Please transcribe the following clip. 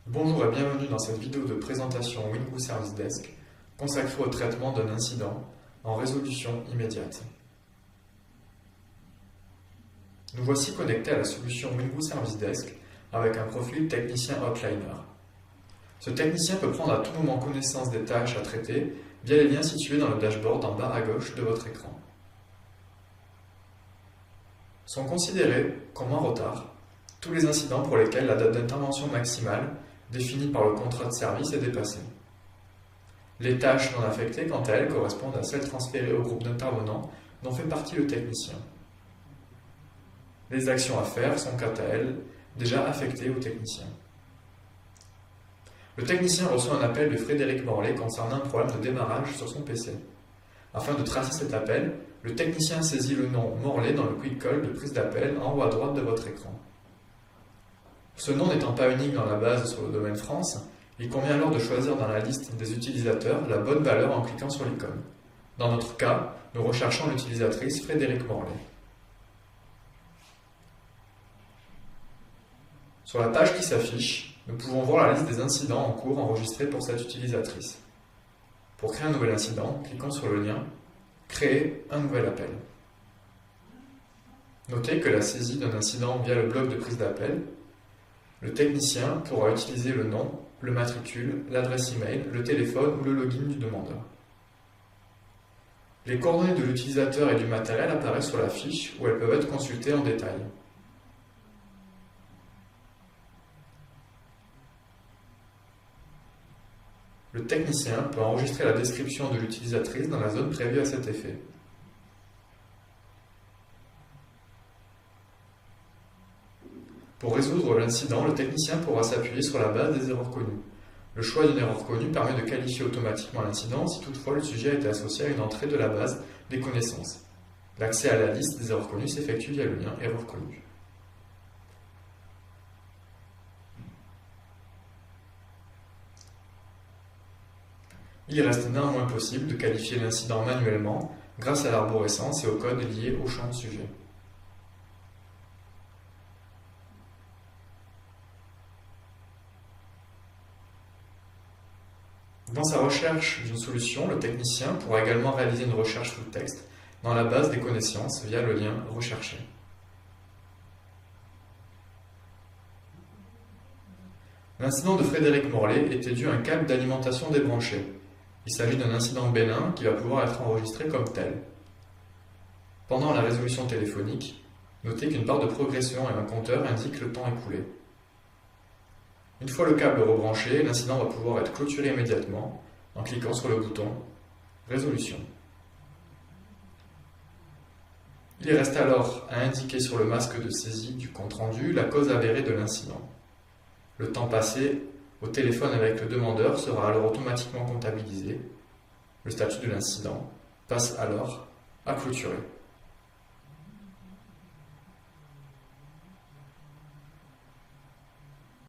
Bonjour et bienvenue dans cette vidéo de présentation Wingu Service Desk consacrée au traitement d'un incident en résolution immédiate. Nous voici connectés à la solution Wingu Service Desk avec un profil technicien outliner. Ce technicien peut prendre à tout moment connaissance des tâches à traiter via les liens situés dans le dashboard en bas à gauche de votre écran. Sont considérés comme en retard tous les incidents pour lesquels la date d'intervention maximale définie par le contrat de service est dépassée. Les tâches non affectées, quant à elles, correspondent à celles transférées au groupe d'intervenants dont fait partie le technicien. Les actions à faire sont, quant à elles, déjà affectées au technicien. Le technicien reçoit un appel de Frédéric Morlet concernant un problème de démarrage sur son PC. Afin de tracer cet appel, le technicien saisit le nom Morlet dans le quick call de prise d'appel en haut à droite de votre écran. Ce nom n'étant pas unique dans la base sur le domaine France, il convient alors de choisir dans la liste des utilisateurs la bonne valeur en cliquant sur l'icône. Dans notre cas, nous recherchons l'utilisatrice Frédéric Morlet. Sur la page qui s'affiche, nous pouvons voir la liste des incidents en cours enregistrés pour cette utilisatrice. Pour créer un nouvel incident, cliquons sur le lien « Créer un nouvel appel ». Notez que la saisie d'un incident via le bloc de prise d'appel, le technicien pourra utiliser le nom, le matricule, l'adresse email, le téléphone ou le login du demandeur. Les coordonnées de l'utilisateur et du matériel apparaissent sur la fiche où elles peuvent être consultées en détail. Le technicien peut enregistrer la description de l'utilisatrice dans la zone prévue à cet effet. Pour résoudre l'incident, le technicien pourra s'appuyer sur la base des erreurs connues. Le choix d'une erreur connue permet de qualifier automatiquement l'incident si toutefois le sujet a été associé à une entrée de la base des connaissances. L'accès à la liste des erreurs connues s'effectue via le lien « Erreurs connues ». Il reste néanmoins possible de qualifier l'incident manuellement grâce à l'arborescence et au code lié au champ sujet. Dans sa recherche d'une solution, le technicien pourra également réaliser une recherche full texte dans la base des connaissances via le lien « Rechercher ». L'incident de Frédéric Morlet était dû à un câble d'alimentation débranché. Il s'agit d'un incident bénin qui va pouvoir être enregistré comme tel. Pendant la résolution téléphonique, notez qu'une barre de progression et un compteur indiquent le temps écoulé. Une fois le câble rebranché, l'incident va pouvoir être clôturé immédiatement en cliquant sur le bouton « Résolution ». Il reste alors à indiquer sur le masque de saisie du compte-rendu la cause avérée de l'incident. Le temps passé au téléphone avec le demandeur sera alors automatiquement comptabilisé. Le statut de l'incident passe alors à clôturer.